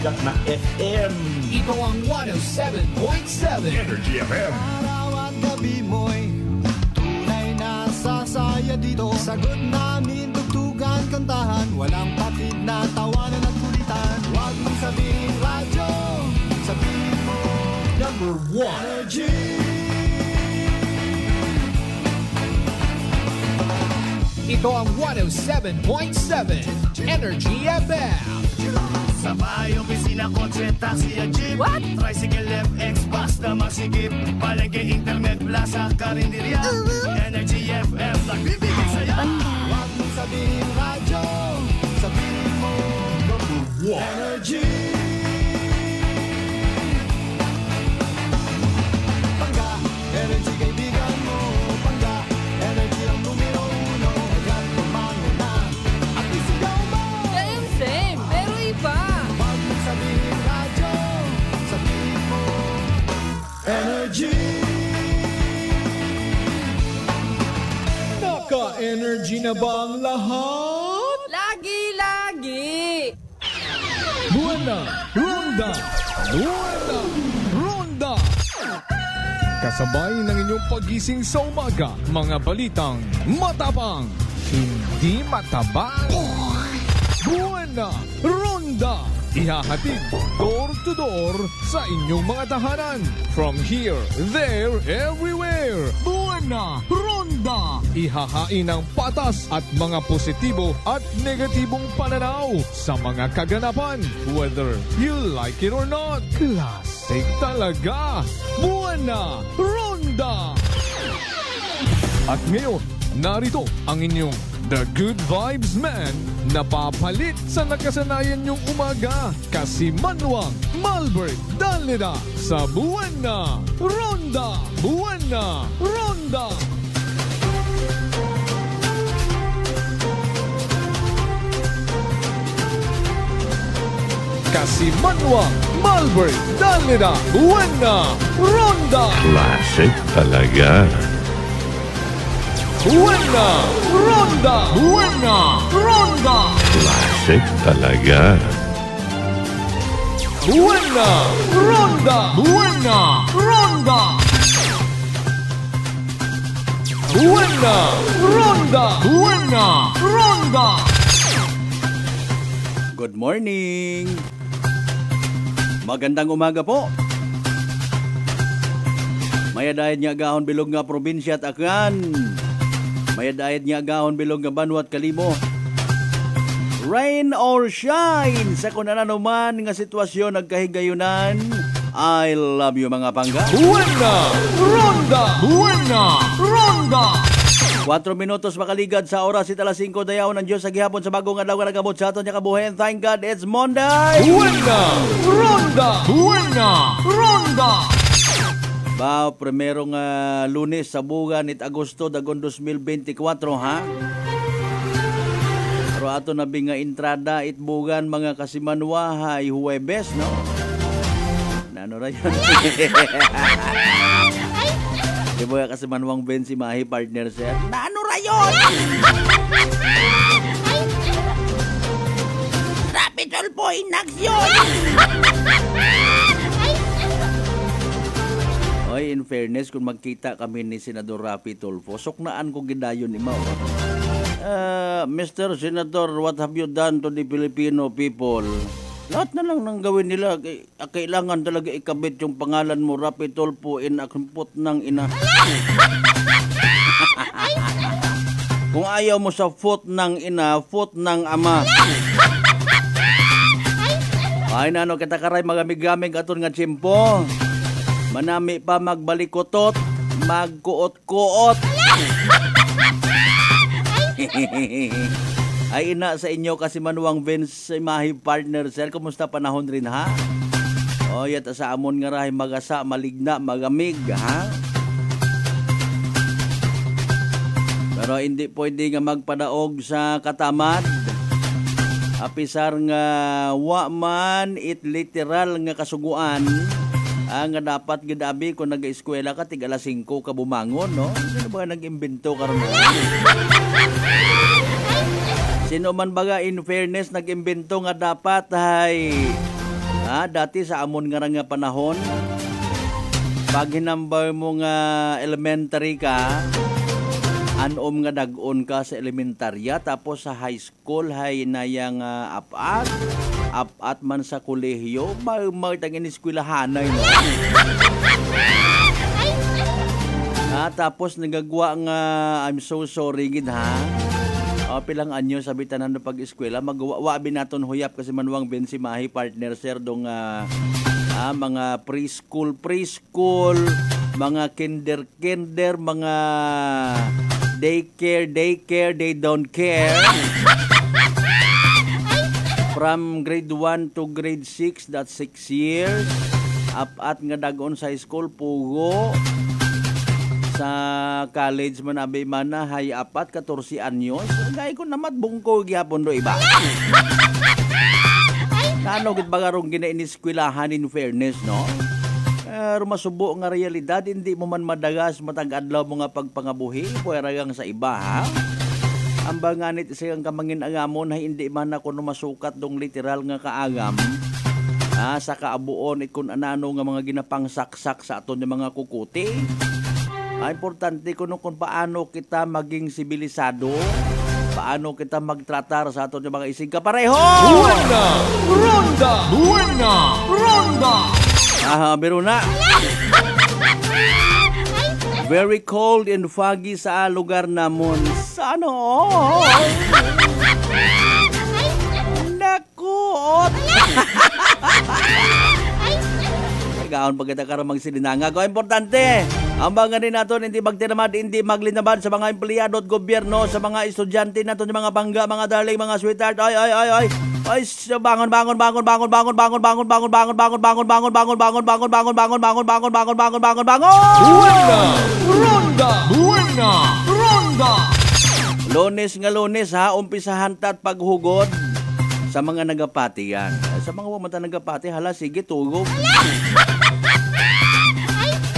sikat na FM. Ito ang 107.7 Energy FM. Araw at gabi mo'y tunay na sasaya dito. Sagot namin, tugtugan, kantahan, walang patid na tawanan at kulitan. Huwag mong sabihin radyo, sabihin mo Number 1. Energy. Ito ang 107.7 Energy FM. Sa bahay, opisina, kotse, taxi at jeep. What? Tricycle, FX, basta masigip. Palengke, internet, plaza, karinderya. Energy FM, nagbibigay saya. Huwag mong sabihin radyo, sabihin mo Number 1. Energy. Pangga, energy kaibigan mo. Pangga, energy ang numero uno. Kaya tumango na at isigaw mo. Same, pero iba. Huwag mong sabihin radyo, sabihin mo Energy. Naka-energy na ba ang lahat? Lagi. Buena Ronda! Buena Ronda! Kasabay ng inyong pagising sa umaga, mga balitang matabang, hindi matabang. Buena Ronda! Ihahatid door to door sa inyong mga tahanan. From here, there, everywhere. Buena Ronda! Ihahain ang patas at mga positibo at negatibong pananaw sa mga kaganapan. Whether you like it or not. Classic talaga! Buena Ronda! At ngayon, narito ang inyong The Good Vibes Man na papalit sa nakasanayan niyong umaga. Kasimanwang Malbert Dalida sa Buena Ronda! Buena Ronda! Kasimanwang Malbert Dalida, Buena Ronda! Classic talaga. Buena Ronda! Buena Ronda! Classic talaga. Buena Ronda! Buena Ronda! Buena Ronda! Buena Ronda! Good morning! Magandang umaga po! Mayadayad nga gahon bilog nga probinsya at Aklan. Mayadayad nga gahon bilog nga Banwa at Kalimo. Rain or shine sa kung naman nga sitwasyon nagkahigayunan. I love you mga pangga. Buena Ronda! Buena Ronda! 4 minutos makaligad sa oras it alas 5 dayaw ng Diyos sa gihapon sa bagong adlaw nga nagamot sa aton niya kabuhayan. Thank God it's Monday. Buena Ronda! Buena Ronda! Ba, primerong Lunes sa bugan it Agosto dagon 2024 ha. Pero ato na nga entrada it bugan mga kasimanwa hay Huwebes no. Nano ra yun? Di ba kasimanwang Ben si Mahi partner sir? Nano ra yun? Rapid po inaksyon! Oy, in fairness, kung magkita kami ni Senador Rapi Tulfo, suknaan ko gidayon ni Mao. Mr. Senator, what have you done to the Filipino people? Lahat na lang nang gawin nila. Kailangan talaga ikabit yung pangalan mo, Rapi Tulfo, inakumpot ng ina. Kung ayaw mo sa foot ng ina, foot ng ama. Ay na, no, kita karay magamig-gamig aton nga tsimpo. Manami pa magbalikotot, magkuot-kuot. Ay ina sa inyo kasi manuwang Vince Mahi partner sir. Kumusta panahon rin ha? O yata sa amon nga rahay magasa, maligna, magamig ha? Pero hindi pwede nga magpadaog sa katamad. Apisar nga wa man it literal nga kasuguan. Nga dapat gidabi kung nag-eskwela ka tig alas 5 ka bumangon no? Sino ba nag-imbento karon? Sino man baga in fairness nag-imbento nga dapat ay Dati sa amon nga panahon, pag hinambay mo nga elementary ka, anom nga dagon ka sa elementarya, tapos sa high school hay nayang apat man sa kolehiyo, magtangin eskwelahanay no. Tapos nagagawa nga, I'm so sorry gid ha. Pilang anyo sabi tanan no pag-eskwela, magwabi naton huyap kasi manuwang bensimahi partner sir dong mga preschool, mga kinder, mga daycare, they don't care. From grade 1 to grade 6, that's 6 years. Apat nga dagon sa school, pugo. Sa college man abay man na hay 14 anyos. Gay ko namat bungko gyapon do iba. Kano gid bagarong ginainiskwilahan in fairness no? Rumasubo nga realidad, hindi mo man madagas matag adlaw mo nga pagpangabuhi, puwera gang sa iba ha. Ang banganit isang kamangin agamon ay hindi man ako masukat dong literal nga kaagam. Sa kaabuon ikon anano nga mga ginapangsaksak sa aton nga mga kukuti. Importante kuno kung paano kita maging sibilisado, paano kita magtratar sa aton nga mga isig kapareho. Buena ronda. Biro na. Very cold and foggy sa lugar namon. Sana nakot. Gaon pagkita karamang silinanga. Ko importante. Ang mga rin natin, hindi magtinamad, hindi maglinabad sa mga empleyado at gobyerno, sa mga estudyante natin, mga bangga, mga darling, mga sweetheart. Ay, bangon. Buena ronda. Lunes ha, umpisahan tat paghugod sa mga nagapati yan. Sa mga wamata nagapati, hala, sige, tugog.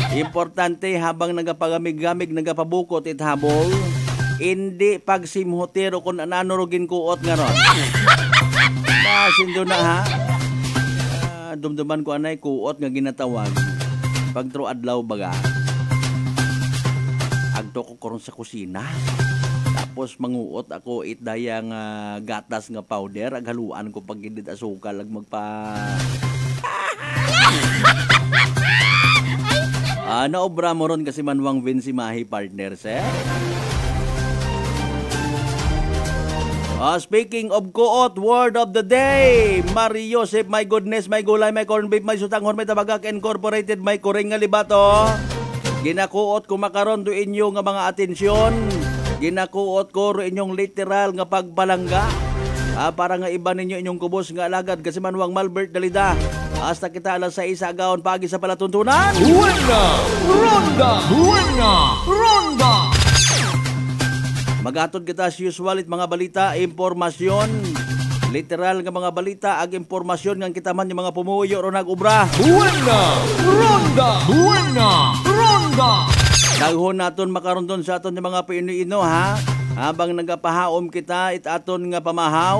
Importante habang nagapagamig-gamig, nagapabukot ithabol, hindi pagsimhotero kung ananurugin kuot nga ron. Sindo na ha. Dumduman ko anay kuot nga ginatawag. Pagtro adlaw baga. Agto ko karon sa kusina. Tapos manguot ako itdayang gatas nga powder. Aghaluan ko pag hindi asukal. Magpa... naobra mo ron kasi manwang bensimahi partners eh. Speaking of kuot, word of the day. Mario Joseph, my goodness, my gulay, my corn beef, my sutanghon, my tabagak, incorporated, my kuring nga libato. Ginakuot ko makaron do inyo nga mga atensyon. Ginakuot ko ro inyong literal nga pagbalangga. Para nga iba ninyo inyong kubos nga alagad kasi manwang Malbert Dalida. Hasta kita alas sa isa agaon pagi sa palatuntunan. Buena ronda. Magatod kita as usual mga balita, impormasyon. Literal nga mga balita ag impormasyon nga kita man yung mga pumuyo ro nag-ubra. Buena ronda. Daghon naton makaron don sa aton yung mga pinuino ha. Habang nagapahaom kita it aton nga pamahaw.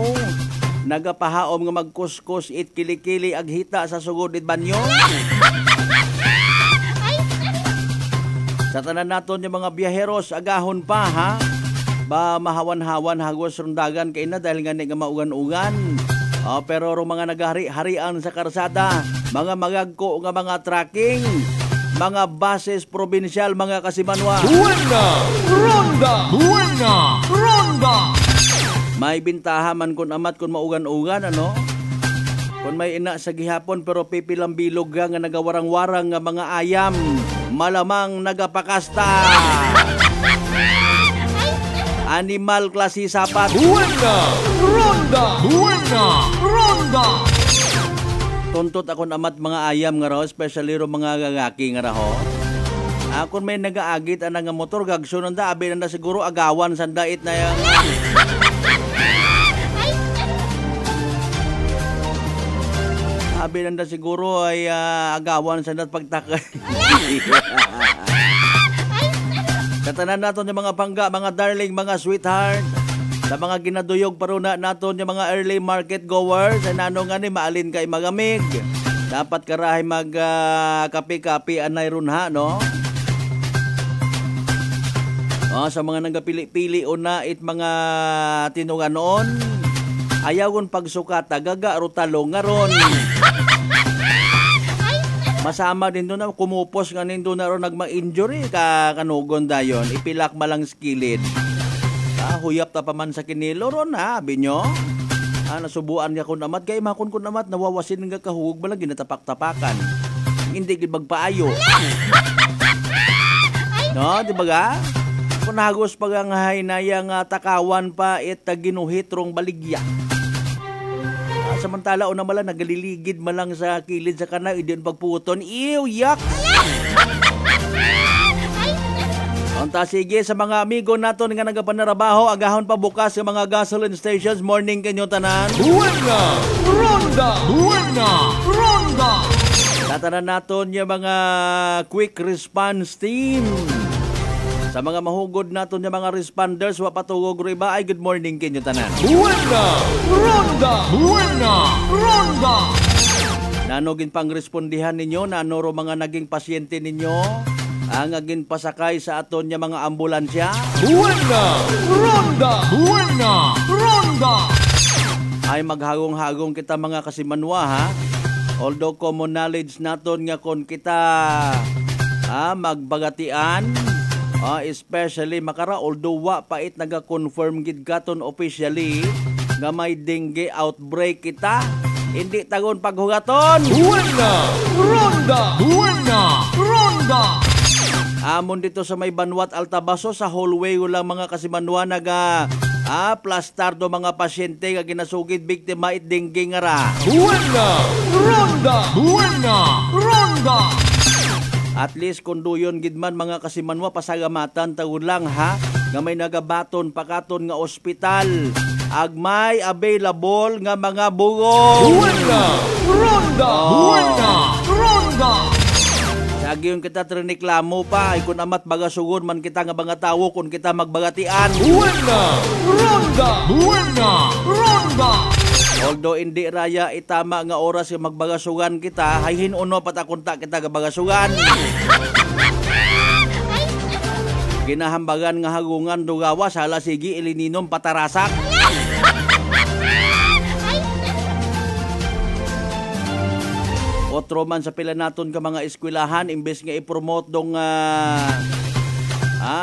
Nagapahaom nga magkuskus it kilikili ag hita sa sugod it banyo. Sa tanan naton yung mga biyaheros agahon pa ha. Ba mahawan-hawan hagos rundagan kay na dahil nga maugan-ugan. Pero ro mga nagahari-harian sa karsada, mga magagko nga mga tracking, mga bases probinsyal, mga kasimanwa. Buena ronda. May bintaha man kun amat kun maugan-ugan ano. Kung may ina sa gihapon pero pipilang bilog nga nagawarang-warang nga mga ayam, malamang nagapakasta. Animal klase sapat. Buena ronda. Tuntot ako amat mga ayam nga raw, especially ro mga gagaki nga raw. Kung may nagaagit ang nga motor gagsunon da abi na siguro agawan sa dait na yang. Abi na siguro ay agawan sa dat pagtakay. Katanan naton yung mga bangga, mga darling, mga sweetheart. Sa mga ginaduyog paruna naton yung mga early market goers, ay nano nga ni maalin kay magamig. Dapat karahay mag kapi-kapi anay ron ha, no? Sa mga nanggapili-pili una it mga tinunganon, ayagon pagsukat, tagaga rutalong nga ron. Masama din doon na kumupos nga nindo na ron nagma-injury kanugon dayon, ipilak malang skilid. Huyap ta paman sa kinilo ron ha, binyo. Nasubuan niya kun amat, kay makon kun amat, nawawasin nga kahugog balang ginatapak-tapakan. Hindi gid magpaayo. No, di ba ga? Kung hagos pag ang haynayang takawan pa it ginuhit rong baligya. Samantala una mala nagaliligid malang sa kilid sa kana idin pagputon. Ew, yak! Unta sige sa mga amigo naton nga nagapanarabaho, agahon pa bukas sa mga gasoline stations. Morning kanyo tanan. Buena! Ronda! Buena! Ronda! Tatanan naton yung mga quick response team. Sa mga mahugod naton yung mga responders, wapatugog riba ay good morning kanyo tanan. Buena! Ronda! Buena! Ronda! Nanogin pang respondihan ninyo, nanoro mga naging pasyente ninyo, ang agin pasakay sa aton yung mga ambulansya. Buena! Ronda! Buena! Ronda! Ay maghagong-hagong kita mga kasimanwa ha. Although common knowledge naton nga kon kita magbagatian, especially makara, although wa pait naga-confirm gid katon officially nga may dengue outbreak kita, hindi tagon paghugaton. Buena! Ronda! Buena! Ronda! Amon dito sa may Banwat Altabaso sa hallway ulang mga kasimanwa naga plastar do mga pasyente nga ginasugid biktima it dengue nga ra. Buena! Ronda! Buena! Ronda! At least kung duyon gidman mga kasimanwa pasagamatan taon lang ha, nga may nagabaton pakaton nga ospital, agmay available nga mga bugong. Buena! Ronda! Buena! Ronda! Sagyon kita triniklamo pa, ay kung amat bagasugon man kita nga mga tawo kung kita magbagatian. Buena! Ronda! Buena! Ronda! Although hindi raya itama nga oras yung magbagasugan kita, hay hinuno patakunta kita nga bagasugan. Ginahambagan nga hagungan dugawa, sala sige ilininom patarasak. Otro man sa pila naton ka mga eskwelahan, imbes nga i-promote dong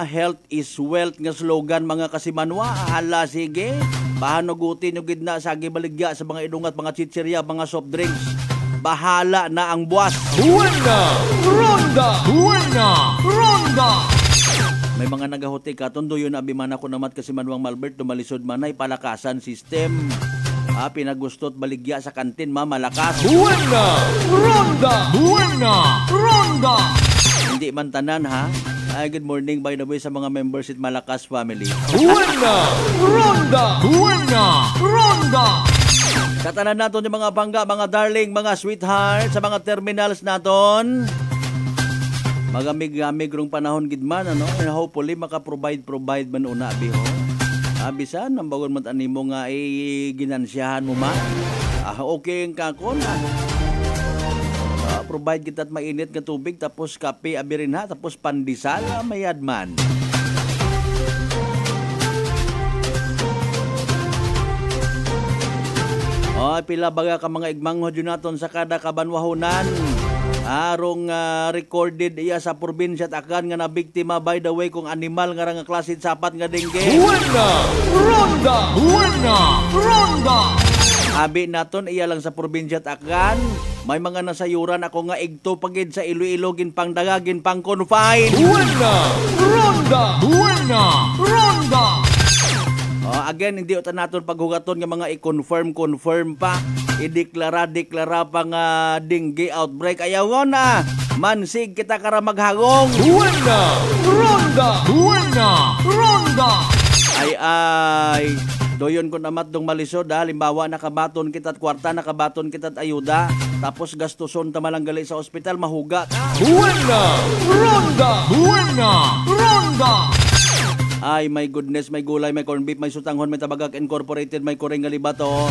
health is wealth nga slogan mga kasimanwa, hala sige, pahanugutin yung gidna sa gibaligya sa mga idungat, mga chichirya, mga soft drinks. Bahala na ang buwas. Buena! Ronda! Buena! Ronda! May mga nagahuti katon do yun abiman ako namat kasimanwang Malbert, dumalisod manay palakasan system. Pinagustot baligya sa kantin malakas. Buena! Ronda! Buena! Ronda! Hindi man tanan ha. Good morning by the way sa mga members at Malakas family. Buena! Ronda! Buena! Ronda! Katanan naton yung mga bangga, mga darling, mga sweetheart sa mga terminals naton. Magamig-gamig rong panahon gidman ano. And hopefully maka-provide man una biho. Bisan ang bagon man animo nga ginansyahan mo man. Okay ang kakon. Provide kita at mainit nga tubig, tapos kape abirin ha, tapos pandesal mayad man. Pila baga ka mga igmangho naton sa kada kabanwahonan. Arong recorded iya sa probinsya at akan nga nabiktima by the way kung animal nga nga klase sapat nga dengue. Buena! Ronda! Buena! Ronda! Abi naton iya lang sa probinsya at akan. May mga nasayuran ako nga igto pagid sa Iloilo ginpang dagagin pang confine. Buena! Ronda! Buena! Ronda! Again, hindi utan naton paghugaton nga mga i-confirm pa. Ideklara pa nga dengue outbreak. Ayaw na, mansig kita kara maghagong. Buena! Ronda! Buena! Ronda! Ay, doyon ko namat dong malisod ha. Halimbawa, nakabaton kita at kwarta, nakabaton kita at ayuda. Tapos gastuson tamalang gali sa ospital, mahuga ka. Buena! Ronda! Buena! Ronda! Ay, my goodness, may gulay, may corned beef, may sutanghon, may tabagak incorporated, may kuring nga libato.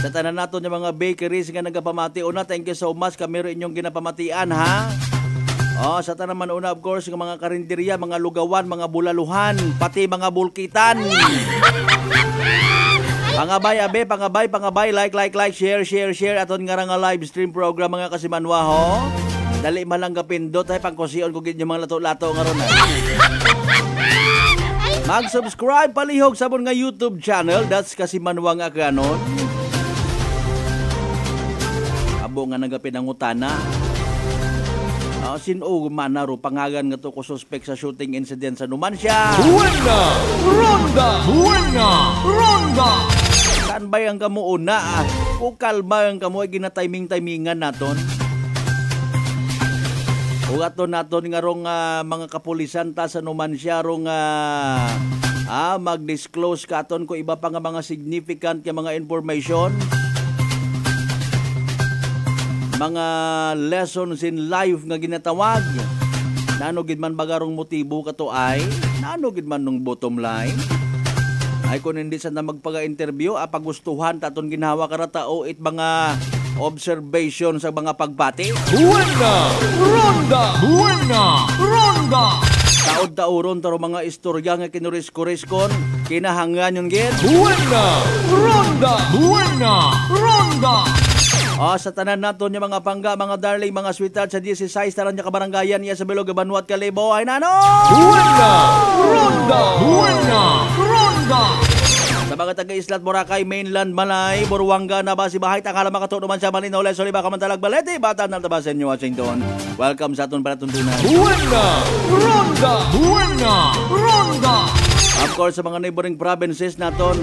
Sa tanan nato yung mga bakeries nga nagapamati. Una, thank you so much. Kami rin inyong ginapamatian, ha? Sa tanan man una, of course, yung mga karinderya, mga lugawan, mga bulaluhan, pati mga bulkitan. Pangabay, abe, pangabay, like, share. Aton nga nga live stream program mga kasimanwa, ho. Dali malang kapindot, ay pangkusion ko yung mga lato-lato nga ron, Mag-subscribe palihog sa nga YouTube channel. That's Kasimanwa nga kanon. Abo nga nagapin ang utana. Sino manaro pangagan nga to ko suspect sa shooting incident sa Numancia. Ronda. Saan ba yung kamo una? Kukal ba yung kamo ay ginatiming-timingan naton? Ugaton naton nga rong mga kapulisan ta sa Numancia rong mag-disclose katon ko iba pa nga mga significant nga mga information. Mga lessons in life nga ginatawag. Nano gid man bagarong motibo kato ay nano gid man nung bottom line. Ay kung hindi sa na magpaga-interview, pagustuhan taton ginawa kara tao it mga observation sa mga pagpati. Ronda. Taod-tauron taro mga istorya nga kinuris-kuriskon, kinahangan yun gid. Ronda. Sa tanan naton yung mga pangga, mga darling, mga sweetheart sa 16 taran niya kabaranggayan niya sa Bilog, Banuat, Kalibo, ay nano! Ronda. Sa mga taga-Islat, Boracay, Mainland, Malay, Buruanga, Nabasi, Bahay, Takala, Makatunuman, sa Malinaw, Lesoli, Bakamantalag, Balete, Batan, Naltabasan, New Washington. Welcome sa aton para tuntunan. Ronda. Of course, sa mga neighboring provinces naton,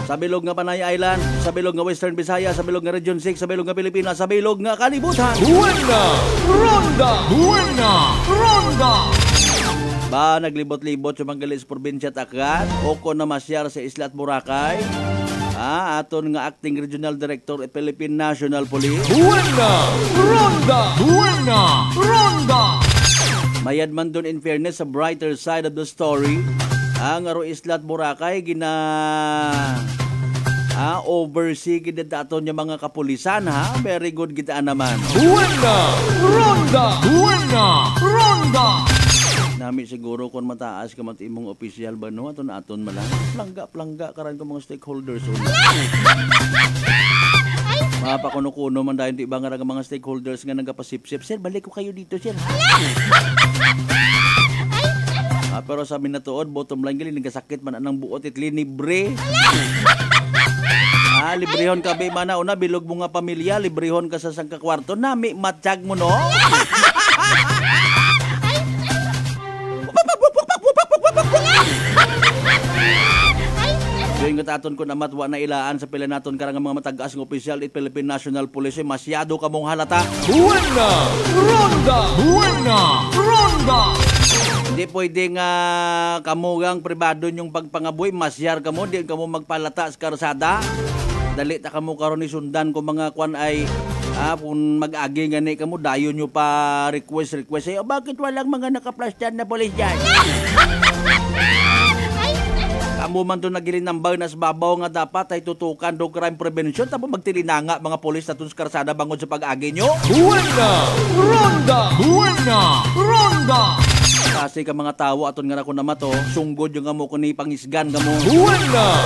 sa bilog nga Panay Island, sa bilog nga Western Visayas, sa bilog nga Region 6, sa bilog nga Pilipinas, sa bilog nga Kalibutan. Ronda. Ba naglibot-libot sa mga galis probinsya takat o ko na masyar sa Isla at Boracay. Aton nga acting regional director at Philippine National Police. Ronda. Mayad man dun in fairness sa brighter side of the story. Ang aro Isla at Boracay oversee gid aton yung mga kapulisan, ha? Very good kita naman. Ronda. Nami siguro kung mataas ka imong opisyal ba no aton malang plangga karan ko mga stakeholders. Mapakuno-kuno man dahil di ba nga mga stakeholders nga nagapasip-sip. Sir, balik ko kayo dito, sir. Pero sabi na tuod, bottom line gali nagkasakit man anang buot itli libre. Librehon ka ba mana una bilog mo nga pamilya, librehon ka sa sangka kwarto nami matsyag mo no. Yung taton ko na matwa na ilaan sa pila naton karang mga matag-as ng opisyal at Philippine National Police, masyado ka mong halata. Ronda. Hindi pwede nga kamugang pribado yung pagpangaboy, masyar ka mo, di ka mo magpalata sa karsada. Dali ta ka mo karon ni sundan ko mga kwan ay kung mag-agi nga ni ka mo, dayon nyo pa request. Bakit walang mga naka-plus dyan na polis dyan? Kamu man doon nagilinambay na sa babaw nga dapat ay tutukan do crime prevention tapos magtilinanga mga polis na sa karsada bangod sa pag-agi nyo. Ronda. Kasi ka mga tao aton nga na ko na mato, sunggod yung amo ko ni pangisgan ka mo. Ronda.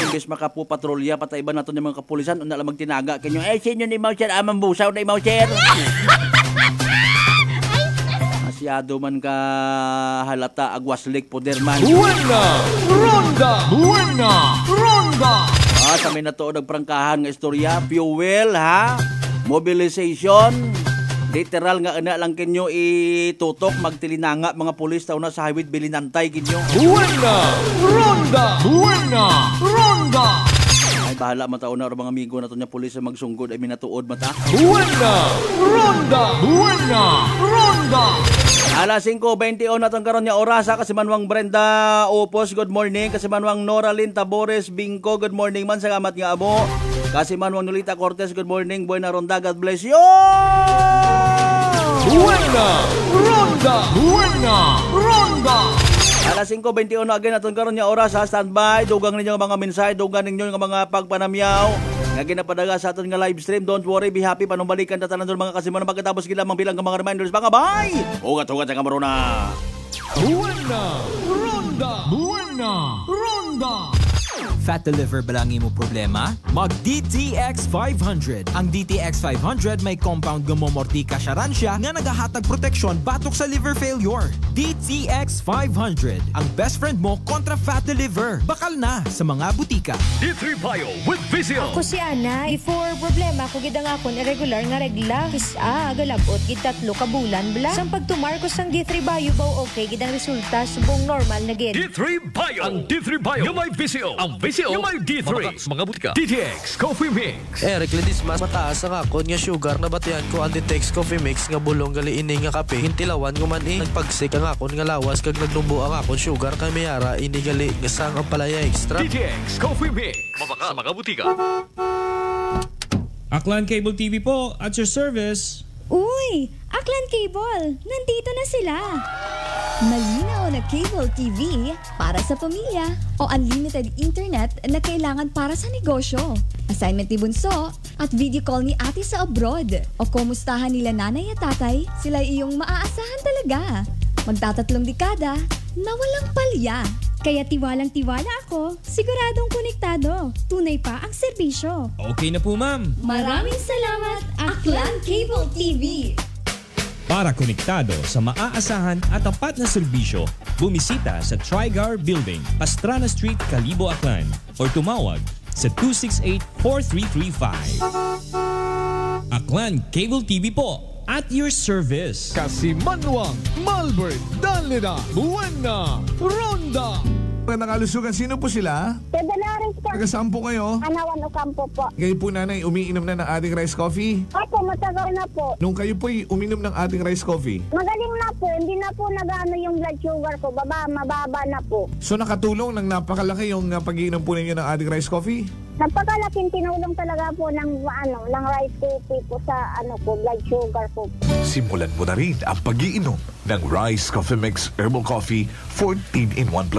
Imbes makapupatrolya, patay ba nato yung mga kapulisan, unala magtinaga kanyo, sinyo ni Mauser, amang busaw na Mauser. Masyado man ka halata agwaslik poder man. Ronda. Sa may natuod nagprangkahan nga istorya, fuel ha, mobilization, literal nga ana lang kinyo itutok magtilinanga mga pulis taon na sa highway bilinantay kinyo. Ronda. Ay bahala man taon na mga amigo nato nya pulis sa magsungkod ay minatuod mata. Ronda. Alas 5:21 na itong karon niya orasa. Kasimanwang Brenda Opos, good morning. Kasimanwang Noralyn Tabores Bingko, good morning man. Salamat nga amo. Kasimanwang Nolita Cortez, good morning. Buena Ronda, God bless you. Buena Ronda! Buena Ronda! Alas 5:21 again aton karon nga oras ha, standby. Dugang ninyo nga mga mensahe, dugang ninyo nga mga pagpanamyaw. Nga ginapadaga sa aton nga live stream. Don't worry, be happy panumbalikan ta tanan mga kasimana pagkatapos gila mang bilang nga mga reminders mga bay. Ugat-ugat sa kamaruna. Buena Ronda! Buena Ronda! Fat to liver ba lang imo problema? Mag DTX 500. Ang DTX 500 may compound gumomortika siya nga nagahatag proteksyon batok sa liver failure. DTX 500. Ang best friend mo kontra fat to liver. Bakal na sa mga butika. D3 Bio with Vizio. Ako si Ana. Before problema ko gid ang akon irregular nga regla. Galabot gid 3 ka bulan bla. Sang pagtumarkos sang D3 Bio baw okay gid ang resulta subong normal na gid. D3 Bio. Ang D3 Bio yung may Vizio. Ang Vizio yung may D3. Mga butika. DTX Coffee Mix. Rekledis mas mataas ang akon nga sugar na batian ko ang DTX Coffee Mix nga bulong gali ini nga kape. Hintilawan ko man nagpagsik ang akon nga lawas kag nagnubo ang akon sugar kay mayara ini gali nga sang ang palaya extra. DTX Coffee Mix. Mabaka sa mga butika. Aklan Cable TV po at your service. Uy! Aklan Cable! Nandito na sila! Malinaw na cable TV para sa pamilya o unlimited internet na kailangan para sa negosyo. Assignment ni Bunso at video call ni ate sa abroad. O kumustahan nila nanay at tatay, sila iyong maaasahan talaga. Magtatatlong dekada na walang palya. Kaya tiwalang-tiwala ako, siguradong konektado. Tunay pa ang serbisyo. Okay na po ma'am. Maraming salamat, Aklan Cable TV! Para konektado sa maaasahan at tapat na serbisyo, bumisita sa Trigar Building, Pastrana Street, Calibo, Aklan or tumawag sa 268-4335. Aklan Cable TV po at your service. Kasimanwang, Malbert, Danlida, Buena Ronda. Magandang kalusugan. Sino po sila? Pedalaris po. Taga-saan po kayo? Anawan Ocampo po. Kayo po nanay, umiinom na ng ating rice coffee? Opo, matagal na po. Nung kayo po'y uminom ng ating rice coffee? Magaling na po. Hindi na po nag-ano yung blood sugar ko. Mababa na po. So nakatulong ng napakalaki yung pag-iinom po ninyo ng ating rice coffee? Napakalaking tinulong talaga po ng rice coffee po sa blood sugar ko. Simulan mo na rin ang pag-iinom ng Rice Coffee Mix Herbal Coffee 14 in 1+1.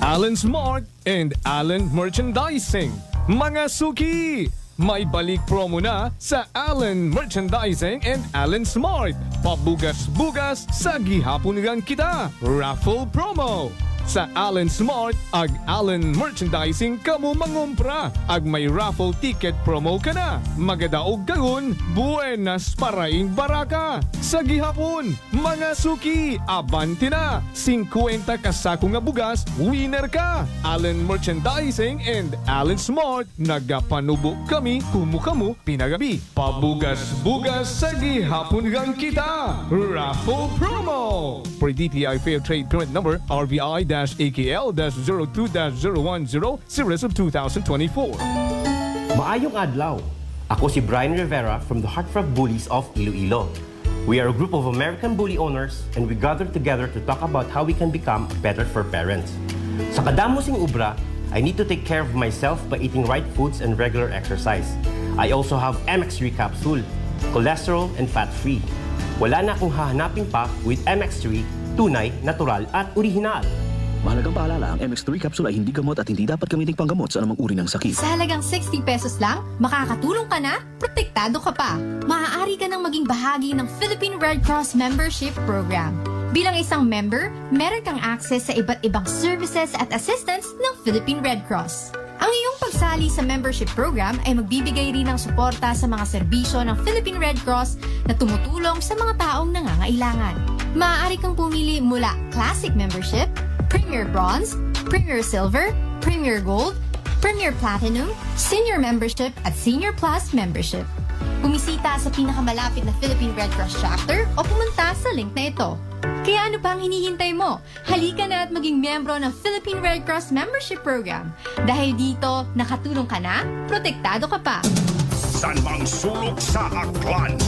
Allen Smart and Allen Merchandising. Mga suki! May balik promo na sa Allen Merchandising and Allen Smart. Pabugas-bugas sa gihapon kita. Raffle promo. Sa Allen Smart, ag Allen Merchandising kamo mangumpra. Ag may raffle ticket promo ka na. Magadaog kagun, buenas paraing baraka. Sa gihapon, mga suki, abante na. 50 kasako nga bugas, winner ka. Allen Merchandising and Allen Smart, nagapanubo kami kumukamu pinagabi. Pabugas-bugas sa gihapon gang kita. Raffle promo. For DTI Fair Trade Permit Number, RBI-AKL-02-02-010, Series of 2024. Maayong adlaw. Ako si Brian Rivera from the Heartthrob Bullies of Iloilo. We are a group of American bully owners and we gather together to talk about how we can become better for parents. Sa kadamosing ubra, I need to take care of myself by eating right foods and regular exercise. I also have MX3 capsule, cholesterol and fat-free. Wala na akong hahanapin pa with MX3, tunay, natural at original. Mahalagang paalala, ang MX3 capsule ay hindi gamot at hindi dapat gamiting panggamot sa anumang uri ng sakit. Sa halagang 60 pesos lang, makakatulong ka na, protektado ka pa. Maaari ka nang maging bahagi ng Philippine Red Cross Membership Program. Bilang isang member, meron kang access sa iba't ibang services at assistance ng Philippine Red Cross. Ang iyong pagsali sa membership program ay magbibigay rin ng suporta sa mga serbisyo ng Philippine Red Cross na tumutulong sa mga taong nangangailangan. Maaari kang pumili mula Classic Membership, Premier Bronze, Premier Silver, Premier Gold, Premier Platinum, Senior Membership at Senior Plus Membership. Bumisita sa pinakamalapit na Philippine Red Cross chapter o pumunta sa link na ito. Kaya ano pa ang hinihintay mo? Halika na at maging miyembro ng Philippine Red Cross Membership Program. Dahil dito, nakatulong ka na, protektado ka pa. San mang sulok sa Aklan?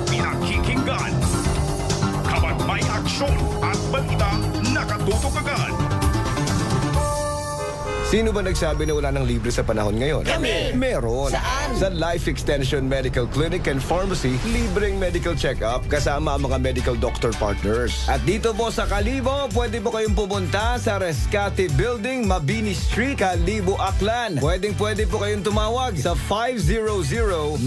Pinakikinggan. Kapag may aksyon at balita, nakatutok agad. Sino ba nagsabi na wala nang libre sa panahon ngayon? Kami! Meron. Saan? Sa Life Extension Medical Clinic and Pharmacy, libreng medical check-up kasama ang mga medical doctor partners. At dito po sa Kalibo, pwede po kayong pumunta sa Rescate Building, Mabini Street, Kalibo, Aklan. Pwede po kayong tumawag sa 500-9905.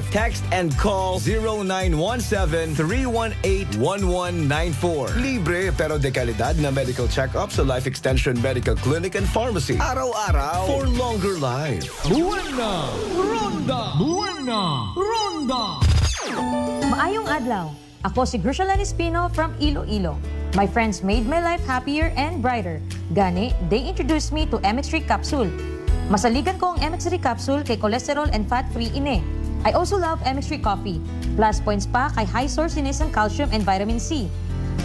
Text and call 0917-318-1194. Libre pero de kalidad na medical check-up sa Life Extension Medical Clinic and Pharmacy. Araw-araw for longer life. Buwana! Ronda! Buwana! Ronda! Maayong adlaw. Ako si Grushalan Espino from Iloilo. My friends made my life happier and brighter. Gani, they introduced me to MX3 capsule. Masaligan ko ang MX3 capsule kay cholesterol and fat-free ine. I also love MX3 coffee. Plus points pa kay high sourciness ng calcium and vitamin C.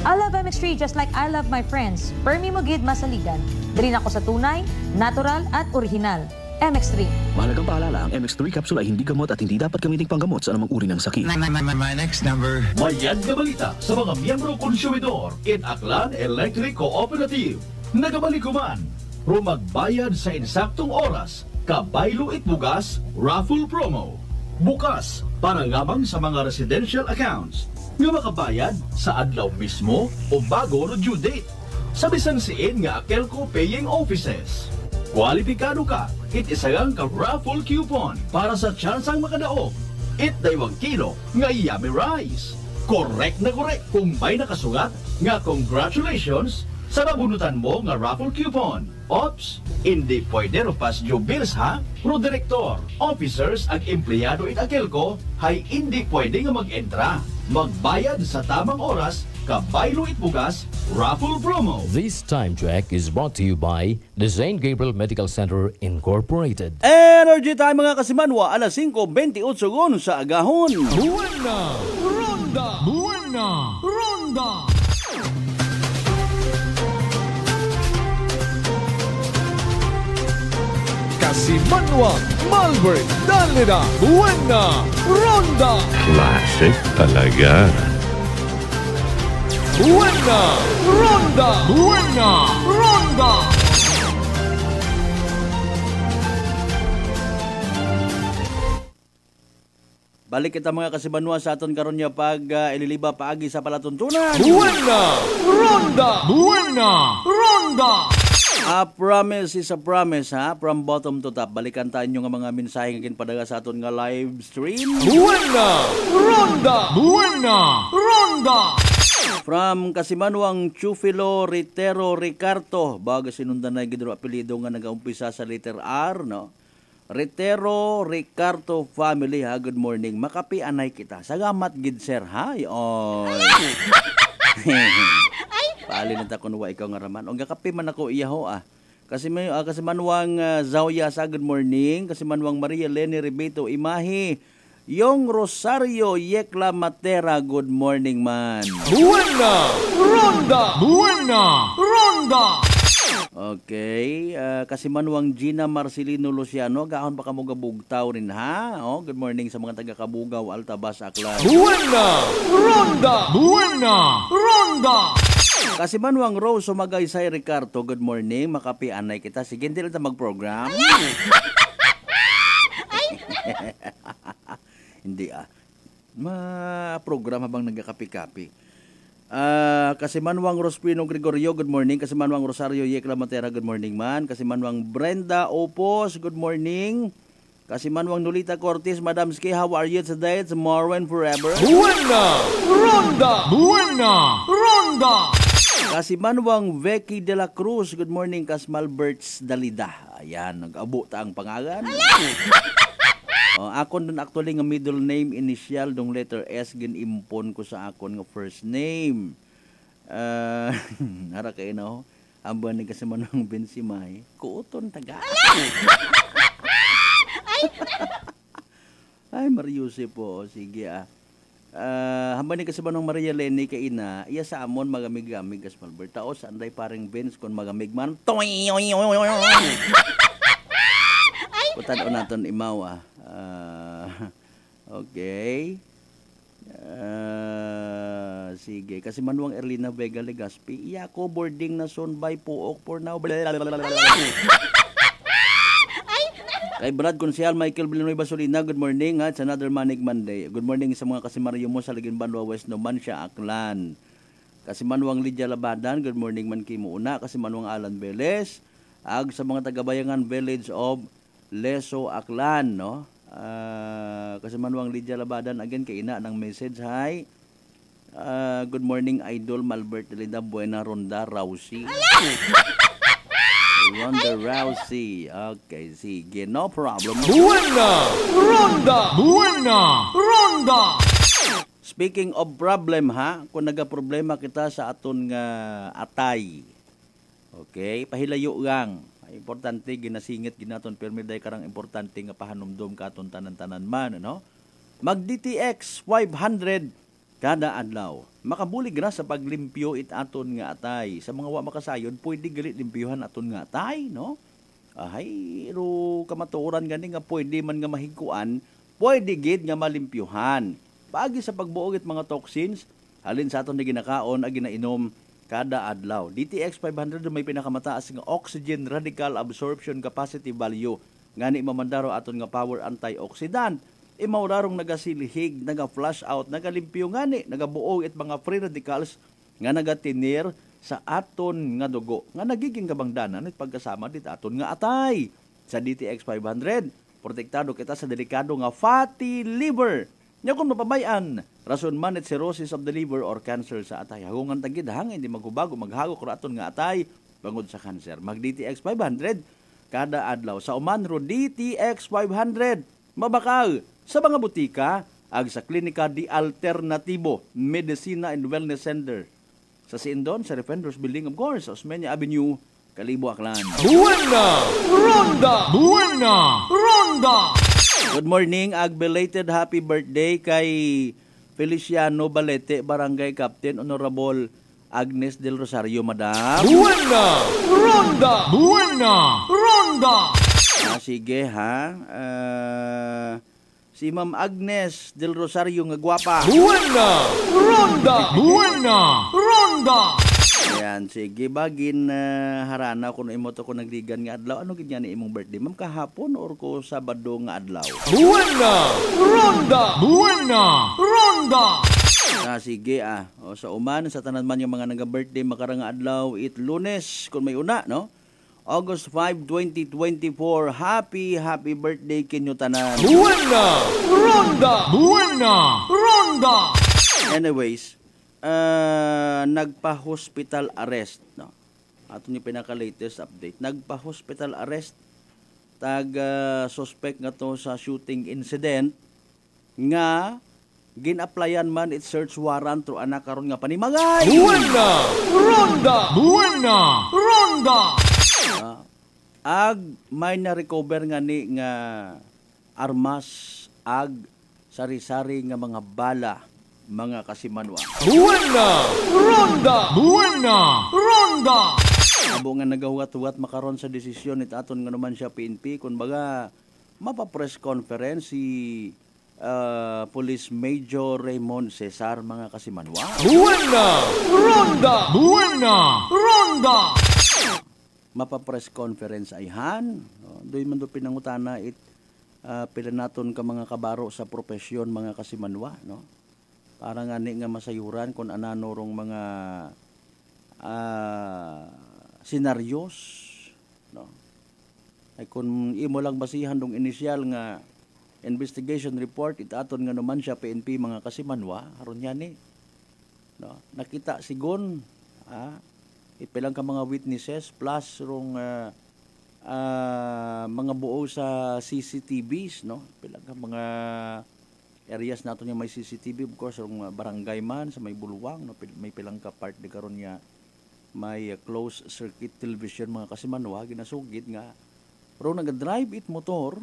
I love MX3 just like I love my friends. Permi mo gid masaligan. Diri ako sa tunay, natural at original. MX3. Mahalagang paalala, ang MX3 capsule ay hindi gamot at hindi dapat gamiting panggamot sa anumang uri ng sakit. My next number. Mayad na balita sa mga miyembro konsumidor in Aklan Electric Cooperative. Nagabalikuman, rumagbayad sa insaktong oras, kabaylo itbugas, raffle promo. Bukas, para lamang sa mga residential accounts, nga makabayad sa adlaw mismo o bago no due date. Sa bisan siin nga Akelco Paying Offices. Kwalipikado ka, itisagang ka raffle coupon para sa tsansang makadaog. Itdaywang kilo nga yummy rice. Correct na correct kung may nakasugat nga congratulations sa nabunutan mo nga raffle coupon. Ops, hindi pwede rupas due bills ha? Pro direktor, officers ag empleyado in Akelco hay hindi pwede nga mag-entra. Magbayad sa tamang oras, kabaylo itbugas, raffle promo. This time check is brought to you by the St. Gabriel Medical Center Incorporated. Energy time mga kasimanwa, alas 5:28 sa agahon. Buwana! Ronda! Buwana! Ronda! Kasimanwa, Malbert, Dalida, Buwana, Ronda! Classic talaga. Buwana! Ronda! Buwana! Ronda! Balik kita mga kasibanwa sa aton karon nya pag ililiba paagi sa palatuntunan. Buwana! Ronda! Buwana! Ronda! A promise is a promise ha. From bottom to top. Balikan tayo nga mga mensahe nga ginpadaga sa aton nga live stream. Buwana! Ronda! Buwana! Ronda! From Kasimanwang Chufilo Ritero Ricardo. Baga sinundan na gidro apelido nga nagaumpisa sa letter R, no? Ritero Ricardo family ha. Good morning. Makapi anay kita. Salamat gid sir ha. Oy. Paalin nita kun wa ikaw nga raman. Og kape man ako iyaho ah. Kasi may Kasimanwang Zawya sa good morning. Kasimanwang Maria Leni Ribeto Imahi. Yung Rosario Yekla Matera, good morning man. Buwana! Ronda! Buwana! Ronda! Okay, Kasimanwang Gina Marcelino Luciano, gahon pa kamo gabugtaw rin ha. Oh, good morning sa mga taga Kabugaw, Altabas, Aklan. Buwana! Ronda! Buwana! Ronda! Kasimanwang Rose Sumagaysay Ricardo, good morning. Makapi anay kita. Sige, hindi lang mag-program. Hindi ma-program habang nagkakapi-kapi. Kasimanwang Rospino Gregorio, good morning. Kasimanwang Rosario Yekla Matera, good morning man. Kasimanwang Brenda Opos, good morning. Kasimanwang Nolita Cortez, Madam Ski, how are you today? Tomorrow and forever. Buwana! Ronda! Buwana! Ronda! Kasimanwang Becky de la Cruz, good morning. Kasmal Berts Dalida. Ayan, nag-abo ta ang pangalan. Akon dun actually nga middle name initial dong letter S ginimpon ko sa akon nga first name. Hara kay no. Amba ni Kasimanwang Bensimay. Kuoton taga. Ay Mariuse po. Sige hamba ni Kasimanwang Maria Leni kay ina. Iya sa amon magamig-gamig Kasmal Bertaos anday paring Benz kon magamig man. Putan o naton imaw Okay. Sige. Kasi manuang Erlina Vega Legaspi, iya ko boarding na son by Puok for now. Kay Brad Consial, Michael Villanueva Solina, good morning. It's another Manig Monday. Good morning sa mga kasimaryo mo sa Ligin Banwa West Numancia, Aklan. Kasimanwang Lydia Labadan, good morning man kimo una. Kasimanwang Alan Velez, ag sa mga tagabayangan Village of Leso, Aklan, no? Kasimanwang Lydia Labadan, again kay ina ng message, hi. Good morning Idol Malbert Linda Buena Ronda Rousey. Ronda Rousey. Okay, sige. No problem. Buena! Ronda! Buena! Ronda! Speaking of problem, ha? Kung nagaproblema kita sa aton nga atay. Okay? Pahilayo gang. Importante, ginasingit ginaton. Pero may karang importante nga pahanumdum ka aton tanan-tanan man. No? Mag-DTX 500 kada adlaw. Makabulig ra sa paglimpyo it aton nga atay. Sa mga wa makasayon, pwede gali limpyuhan aton nga atay, no? Ay, ro kamatuoran gani nga pwede man nga mahigkuan, pwede gid nga malimpyuhan. Paagi sa pagbuog it mga toxins, halin sa aton na ginakaon ag ginainom kada adlaw. DTX 500 may pinakamataas nga oxygen radical absorption capacity value. Ngani mamandaro aton nga power antioxidant. Maurarong nagasilihig, naga-flush out, nagalimpyo ngani, nagabuog it mga free radicals nga nagatinir sa aton nga dugo. Nga nagiging kabangdanan it pagkasama dit aton nga atay. Sa DTX 500, protektado kita sa delikado nga fatty liver. Nya kung mapabayan, rason man it cirrhosis of the liver or cancer sa atay. Hagungan tagid hangin di magbago maghagok ra aton nga atay bangod sa cancer. Mag DTX 500 kada adlaw. Sa umanro DTX 500 mabakal sa mga butika ag sa klinika di Alternatibo Medicina and Wellness Center sa Sindon, sa Defenders Building, of course, sa Osmeña Avenue, Kalibo, Aklan. Buena! Ronda! Buena! Ronda! Good morning, ag belated happy birthday kay Feliciano Balete, Barangay Captain Honorable Agnes del Rosario, Madam. Buena! Ronda! Buena! Ronda! Sige ha. Si Ma'am Agnes del Rosario nga gwapa. Buena! Ronda! Buena! Ronda! Ayan, sige bagin harana kung imo to ko nagligan nga adlaw. Ano gid ni imong birthday? Ma'am, kahapon or ko Sabado nga adlaw? Buena! Ronda! Buena! Ronda! Sige O, sa uman sa tanan man yung mga naga-birthday makarang adlaw it Lunes kung may una, no? August 5, 2024. Happy birthday kinyo tanan. Buena! Ronda! Buena! Ronda! Anyways, nagpa-hospital arrest, no? Ato ni pinaka-latest update. Nagpa-hospital arrest suspect nga to sa shooting incident nga gin-applyan man it search warrant through anak karon nga panimagay. Buena! Ronda! Buena! Ronda! Ag may na-recover nga ni nga armas ag sari-sari nga mga bala mga kasimanwa. Buena! Ronda! Buena! Ronda! Abo nga nagahuwat-huwat makaron sa desisyon it aton nga naman siya PNP kun baga mapa-press conference si Police Major Raymond Cesar mga kasimanwa. Buena! Ronda! Buena! Ronda! Mapa-press conference ay han. Doy man do pinangutana it pila naton ka mga kabaro sa profesyon mga kasimanwa, no? Para nga ni nga masayuran kung ananorong mga senaryos, no? Ay kung imo lang basihan dong inisyal nga investigation report it aton nga naman siya PNP mga kasimanwa aron yan no? Nakita sigon ipilang ka mga witnesses plus rong mga buo sa CCTVs, no? Pilang ka mga areas nato niya may CCTV, of course rong barangay man sa may Buluwang, no? May pilang ka part di karon niya may closed circuit television mga kasimanwa ginasugid nga ro nag-drive it motor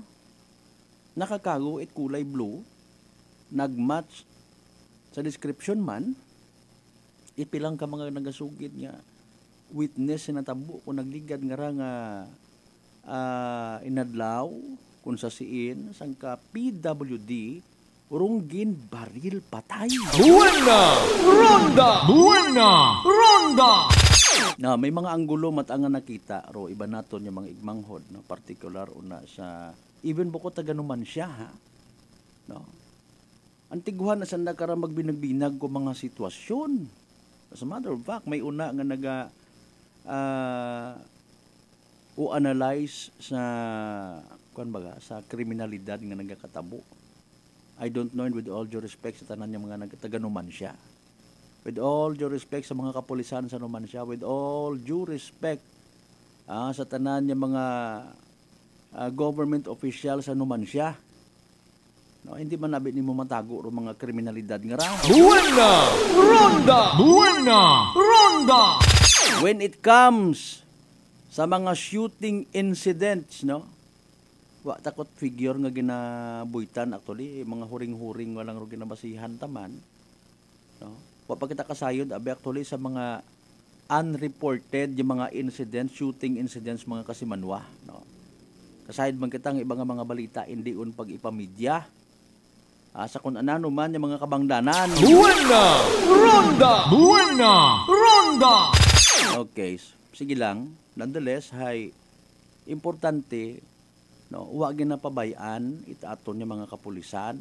nakakago it kulay blue nagmatch sa description man ipilang ka mga nagasugid nga witness na tabo kung nagligad nga inadlaw kung sa siin sang ka PWD urunggin baril patay. Buena! Ronda! Buena! Ronda! Na may mga anggulo matangan nakita ro iba naton yung mga igmanghod no particular una sa even bukod taga Numancia ha. No. Antiguhan na sanda kara magbinagbinag ko mga sitwasyon. As a matter of fact, may una nga naga o-analyze sa sa kriminalidad nga nagakatabo. I don't know, and with all due respect sa tanan yung mga taga-Numancia. With all due respect sa mga kapulisan sa Numancia, with all due respect sa tanan yung mga government official sa Numancia. No, hindi man nabi ni mo matago ro mga kriminalidad nga ra. Buena! Ronda! Buena! Ronda! When it comes sa mga shooting incidents, no? Wa takot figure nga ginabuitan actually, mga huring-huring walang ro ginabasihan taman. No? Wa pa kita kasayod abi actually sa mga unreported yung mga incidents, shooting incidents mga kasimanwa, no? Kasayod man kita ng ibang mga balita hindi un pag ipamedya. Sa kung anano man yung mga kabangdanan. Buena! Ronda! Buena! Ronda! Okay, sige lang. Nonetheless, hay importante, no, huwag ginapabayaan itaaton yung mga kapulisan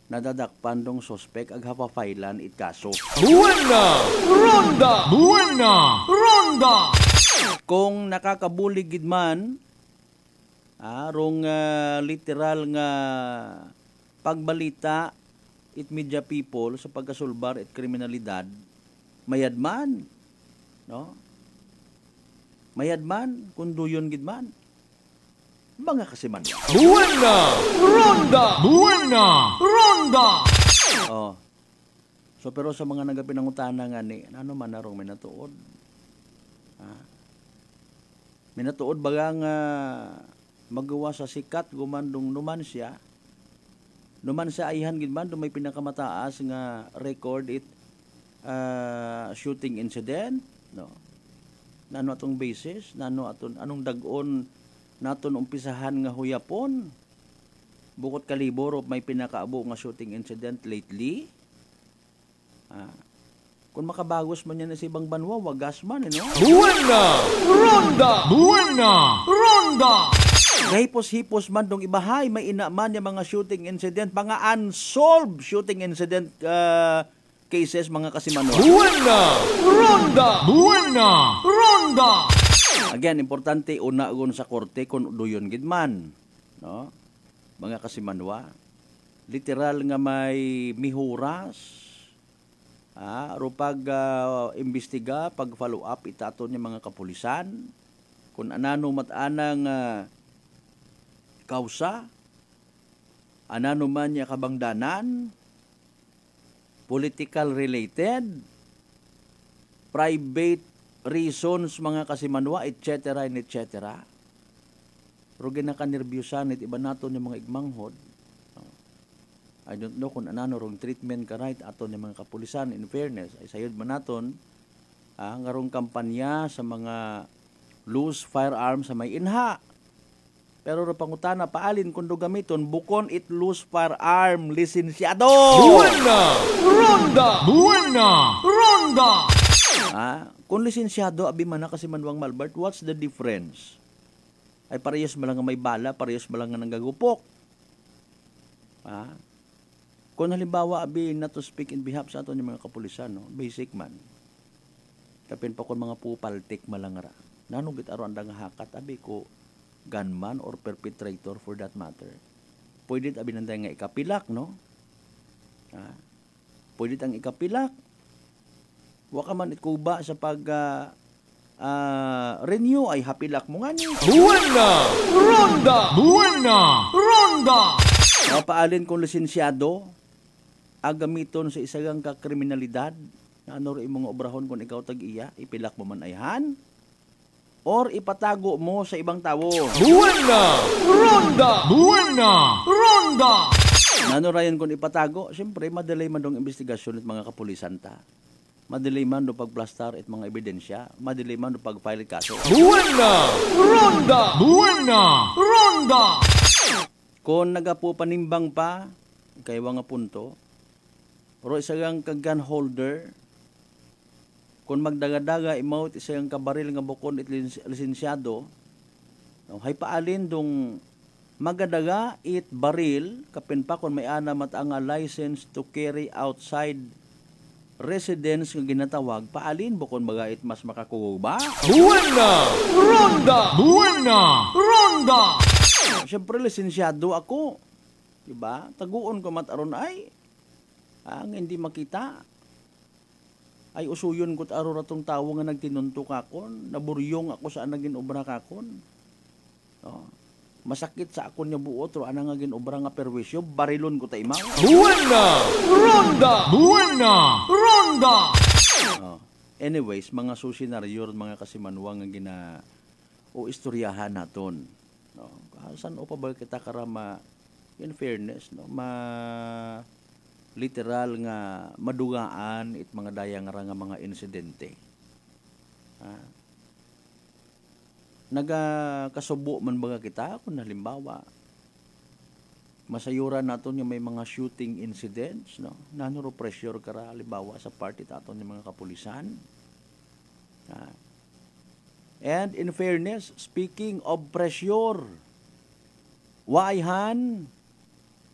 nadadakpan dong sospek ag hapafailan it kaso. Buena! Ronda! Buena! Ronda! Kung nakakabuligid man, rong literal nga pagbalita it media people sa pagkasulbar at kriminalidad, mayadman, no? Mayadman, kunduyon gidman. Mga kasiman. Buena! Ronda! Buena! Ronda! Oh. So pero sa mga nagapinangutana nga ni, ano man narong minatuod? Minatuod baga nga magawa sa sikat gumandong Numancia. Numancia ayhan gidman do may pinakamataas nga record it shooting incident, no? Nano atong basis, nano aton anong dag-on naton umpisahan nga huyapon. Bukod kalibor may pinakaabo nga shooting incident lately. Kung makabagos man yan na si ibang banwa, wagas man, no? Buena! Ronda! Buena! Ronda! Hipos-hipos man dong ibahay, may ina man yung mga shooting incident, mga unsolved shooting incident cases, mga kasimanwa. Buena! Ronda! Buena! Ronda! Again, importante, unagon sa korte kung duyon gidman, no? Mga kasimanwa. Literal nga may mihuras, ro pag imbestiga, pag follow up itaton yung mga kapulisan kung anano matanang kausa, anano man niya kabangdanan, political related, private reasons mga kasimanwa, etc. and etc. Pero ginakanerbyusan iba naton yung mga igmanghod. I don't know kung anano rong treatment ka right aton yung mga kapulisan. In fairness, ay sayod man naton nga rong kampanya sa mga loose firearms sa may inha. Pero ro pangutana paalin kundo gamiton bukon it loose firearm lisensyado. Buena! Ronda! Buena! Ronda! Kung lisensyado abi man na kasi manwang Malbert, what's the difference? Ay parehas malang nga may bala, parehas malang nga nanggagupok. Kung halimbawa abi na to speak in behalf sa aton yung mga kapulisan, no? Basic man. Kapin pa kon mga pupaltik malangara. Nanugit aron andang hakat abi ko gunman or perpetrator for that matter. Pwede abi nanday nga ikapilak, no? Pwede ang ikapilak. Wa ka man ikuba sa pag renew ay hapilak mo nga ni. Buena! Ronda! Buena! Ronda! Paalin kung lisensyado agamiton sa isagang kakriminalidad na ano rin mga obrahon kung ikaw tag-iya, ipilak mo man ayhan or ipatago mo sa ibang tao. Buena! Ronda! Buena! Ronda! Ano rayon kung ipatago? Siyempre, madalay man dong investigasyon at mga kapulisan ta. Madalay man do pagplastar at mga ebidensya. Madalay man do pag-file kaso. Buena! Ronda! Buena! Ronda! Kung nagapupanimbang pa kay nga punto. Pero isa kang gun holder, kung magdaga-daga imaw isa kang kabaril nga bukon it lisensyado, no, hay paalin dong magadaga it baril kapin pa kung may ana matanga license to carry outside residence nga ginatawag, paalin bukon baga it mas makakuha ba? Buena Ronda! Buena Ronda! Siyempre lisensyado ako, diba? Taguon ko mataron ay ang hindi makita ay usuyon ko't aro ratong tawo nga nagtinuntok akon, naburyong ako sa naging obra kakon. No. Masakit sa akon niya buot, ro ana nga ginobra nga perwisyo, barilon ko ta imaw. Buena Ronda! Buena Ronda! Oh. Anyways, mga susinaryo, mga kasimanwang nga gina o istoryahan naton. No. Saan o pa ba kita karama, in fairness, no, literal nga madugaan it mga dayang nga mga insidente. Nagakasubo man baga kita kung halimbawa masayuran naton yung may mga shooting incidents, no, nanuro pressure kara halimbawa sa party taton yung mga kapulisan. And in fairness, speaking of pressure, waihan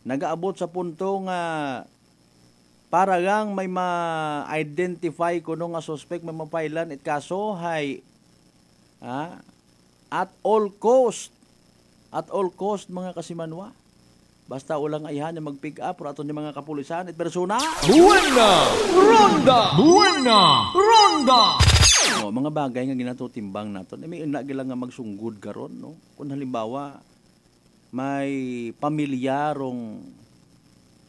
nagaabot sa punto nga para gang may ma-identify kuno nga suspect may mapailan it kaso hay at all cost mga kasimanwa, basta ulang ayhan na mag-pick up or aton yung mga kapulisan at persona. Buena Ronda! Buena Ronda! No, mga bagay nga ginatutimbang naton, may inagila nga magsunggod karon, no? Kung halimbawa may pamilyarong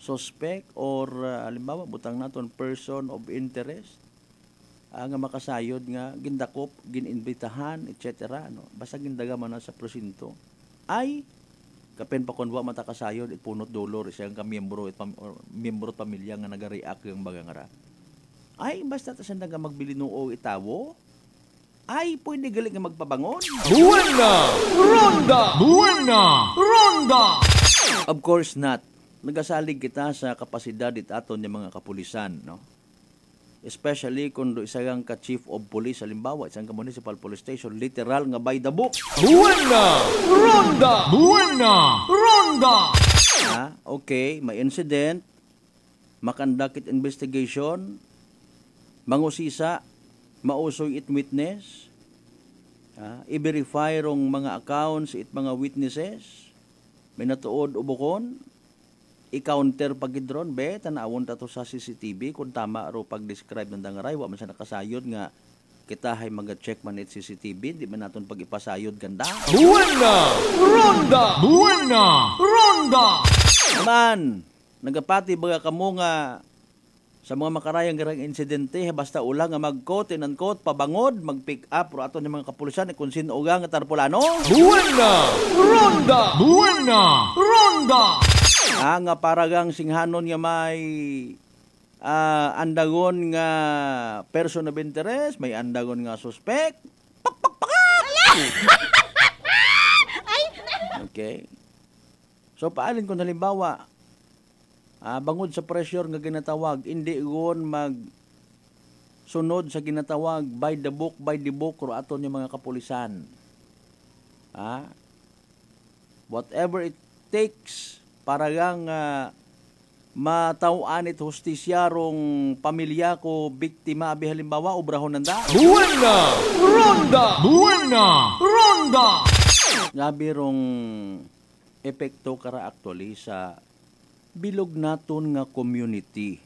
suspect or halimbawa butang naton person of interest nga makasayod nga gindakop, gininbitahan, etc. No? Basta gindaga man sa presinto ay kapen pa kunwa matakasayod ipunot dolor isang ka miyembro at pamilya nga nagareact yung bagangara. Ay basta ta sanda nga magbili noo itawo ay pwede gali nga magpabangon. Buena Ronda! Buena Ronda! Of course not. Nagasalig kita sa kapasidad it aton yung mga kapulisan, no? Especially kung isang ka-chief of police, halimbawa, isang ka-municipal police station, literal nga by the book. Buena Ronda! Buena Ronda! Okay, may incident, makandakit investigation, mangusisa, mausoy it witness, i-verify rong mga accounts it mga witnesses, may natuod ubukon, i-counter pagidron be tanawon ta to sa CCTV kung tama ro pag-describe ng dangaray wa man siya nakasayod nga kita hay mag-check man it CCTV di man naton pag-ipasayod ganda. Buena Ronda! Buena Ronda! Man nagapati baga kamo nga sa mga makarayang garang insidente basta ulang nga mag-quote and unquote pabangod mag-pick up ro aton yung mga kapulisan kung sino nga tarpulano. Buena Ronda! Buena Ronda! Nga paragang singhanon nga may andagon nga person of interest, may andagon nga suspect. Okay. So paalin kung halimbawa bangod sa pressure nga ginatawag, hindi gon mag sunod sa ginatawag by the book ro aton yung mga kapulisan. Whatever it takes para gang matawaan it hustisyarong pamilya ko biktima abi halimbawa obrahon nanda. Buena Ronda! Buena Ronda! Gabi rong epekto kara actually sa bilog naton nga community.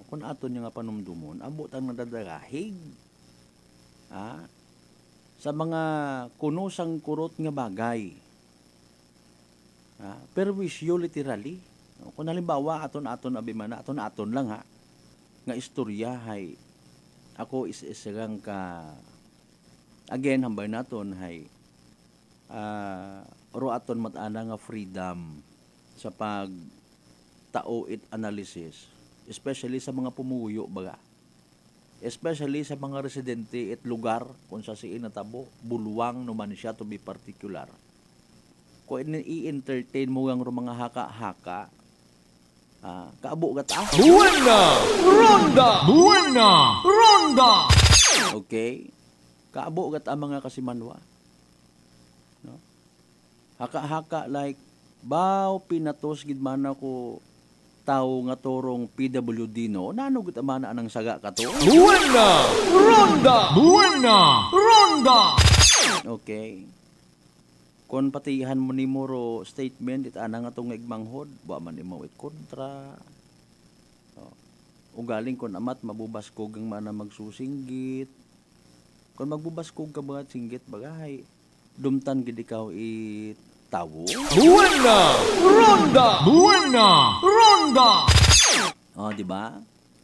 Kung aton nga panumdumon abot ang nadadagahig sa mga kunusang kurot nga bagay. Perwisyo literally. Kung halimbawa aton abimana, aton lang nga istorya hay ako isang ka again hambay naton hay ro aton matana nga freedom sa pag tao it analysis, especially sa mga pumuyo baga, especially sa mga residente it lugar kung sa siin natabo bulwang no man siya to be particular. Kung i-entertain mo ang mga haka-haka, Kaabo gat Buena! Ronda! Buena! Ronda! Okay? Kaabo gat mga kasimanwa. No? Haka-haka like baw pinatos gid man ako tao nga torong PWD no. Nano gid man anang saga kato? Buena! Ronda! Buena! Ronda! Okay. Kon patihan mo ni Moro statement it ana nga tong igmanghod, wa man imo it kontra. Ugaling kon amat mabubaskog ang mana magsusinggit. Kon magbubaskog ka ba singgit bagay, dumtan gid ikaw it tawo. Buena! Ronda! Buena! Ronda! Di ba?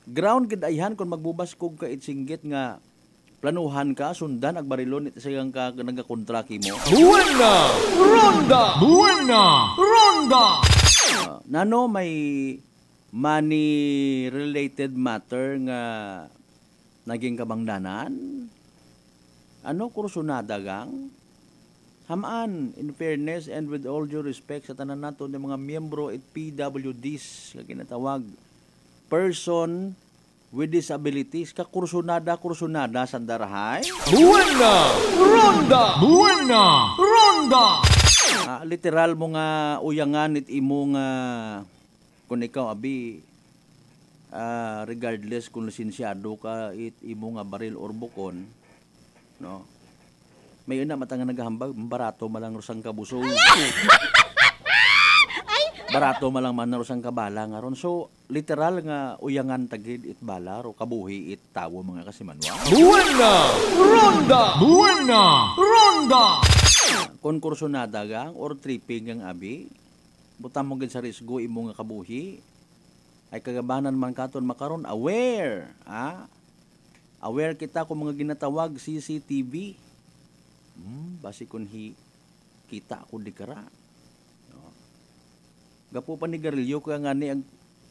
Ground gid ayhan kon magbubaskog ka it singgit nga planuhan ka, sundan ag barilon it sayang ka nagakontra mo. Buena! Ronda! Buena! Ronda! Nano may money related matter nga naging kabangdanan? Ano kursunada gang? Hamaan, in fairness and with all due respect sa tanan nato ng mga miyembro at PWDs nga ginatawag person with disabilities, kursunada sandarahay. Buena! Ronda! Buena! Ronda! Literal mo nga uyangan it imo nga kung ikaw abi regardless kung lisensyado ka it imo nga baril or bukon, no? May una matanga naghambag barato malang rusang kabusog. Barato malang man rusang kabala nga ron. So literal nga uyangan tagid it bala ro kabuhi it tawo mga kasimanwa. Buena! Ronda! Buena! Ronda! Kon kursunada gang or tripping gang abi, butang mo gid sa risgo imo nga kabuhi, ay kagabanan man katon makaron aware, aware kita kung mga ginatawag CCTV. Basi kun kita ako di kara. Gapo pa ni Garillo kaya nga ni ang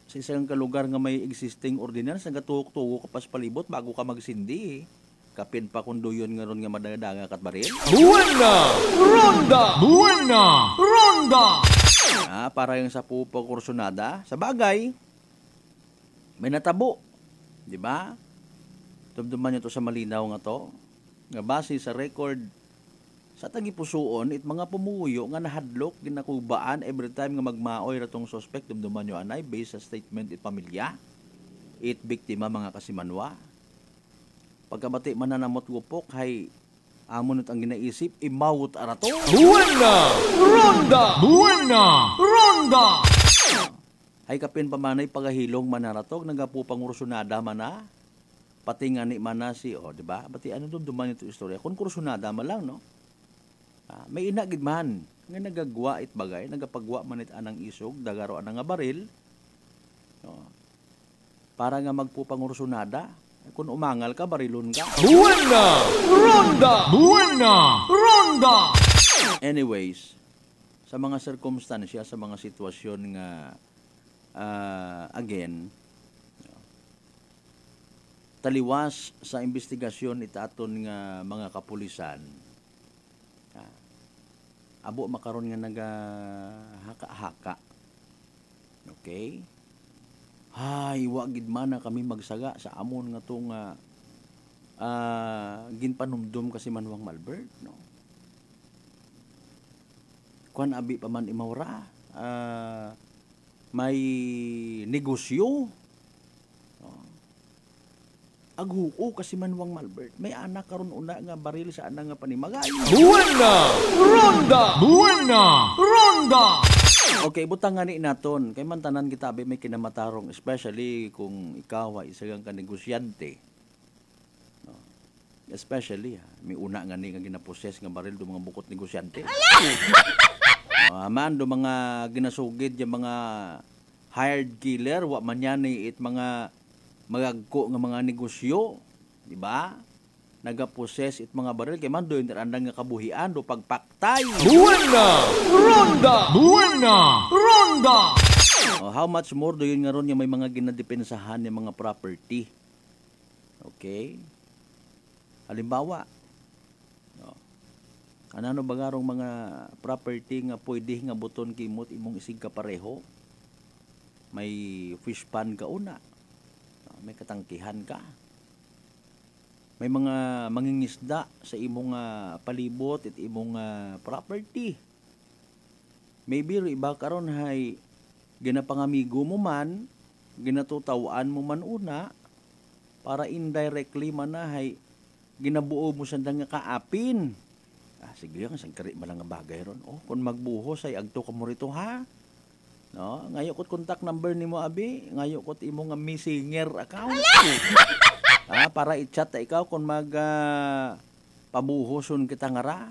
sa isang kalugar nga may existing ordinance nga tuwok-tuwok ka pas palibot bago ka magsindi. Kapin pa kung duyon nga ron nga madagadaga kat baril. Buena! Ronda! Buena! Ronda! Para yung sa pupo kursunada. Sa bagay, may natabo. Di ba? Tumduman nyo to sa malinaw nga to. Nga base sa record sa tagipusoon, it mga pumuyo nga nahadlok, ginakubaan every time nga magmaoy ratong suspect, dumduman nyo anay, based sa statement it pamilya, it biktima mga kasimanwa. Pagkabati mananamot gupok, hay, amon ang ginaisip, imawot arato. Buena! Ronda! Buena! Ronda! Hay kapin pamanay pagahilong manaratog, nagapu pangursunada mana, pati nga ni mana si, di ba? Bati ano dumduman ito istorya? Kung kursunada man lang, no? May inagid man nga nagagwa it bagay, nagapagwa man it anang isog, dagaro anang nga baril, no? Para nga magpupangursunada, kung umangal ka, barilon ka. Buena! Ronda! Buena! Ronda! Anyways, sa mga circumstansya, sa mga sitwasyon nga again, taliwas sa investigasyon itaton nga mga kapulisan, abo makaron nga naga-haka-haka. Okay? Hay, wagid man na kami magsaga sa amon nga tong ginpanumdum kasi Manwang Malbert, no? Kuan abi pa man imawra, may negosyo. Aghuko kasi Manwang Malbert, may anak karon una nga baril sa ana nga panimagay. Buena! Ronda! Buena! Ronda! Okay, butang nga ni naton, kay mantanan kita abi may kinamatarong, especially kung ikaw ay isang kanegosyante. No? Especially, may una nga ni nga ginaposes nga baril do mga bukot negosyante. Man do mga ginasugid yung mga hired killer, wa man yan it mga magagko nga mga negosyo, di ba? Nagaposes it mga baril kay man do yung andang nga kabuhian do pagpaktay. Buena! Ronda! Buena! Ronda! How much more do yun nga ron yung may mga ginadepensahan yung mga property. Okay? Halimbawa, ano ba nga rong mga property nga pwede nga buton kimot imong isig kapareho? may fish pan ka una. May katangkihan ka. May mga mangingisda sa imong palibot at imong property. Maybe iba karon hay ginapangamigo mo man, ginatutawaan mo man una, para indirectly man na hay ginabuo mo sa nga kaapin. Sige nga, sangkari malang nga bagay ron. Kung magbuhos ay agto ka mo rito ha. No, ngayo kot contact number nimo abi, ngayo kot imo nga messenger account. Para i-chat ta ikaw kung pabuhoson kita nga ra.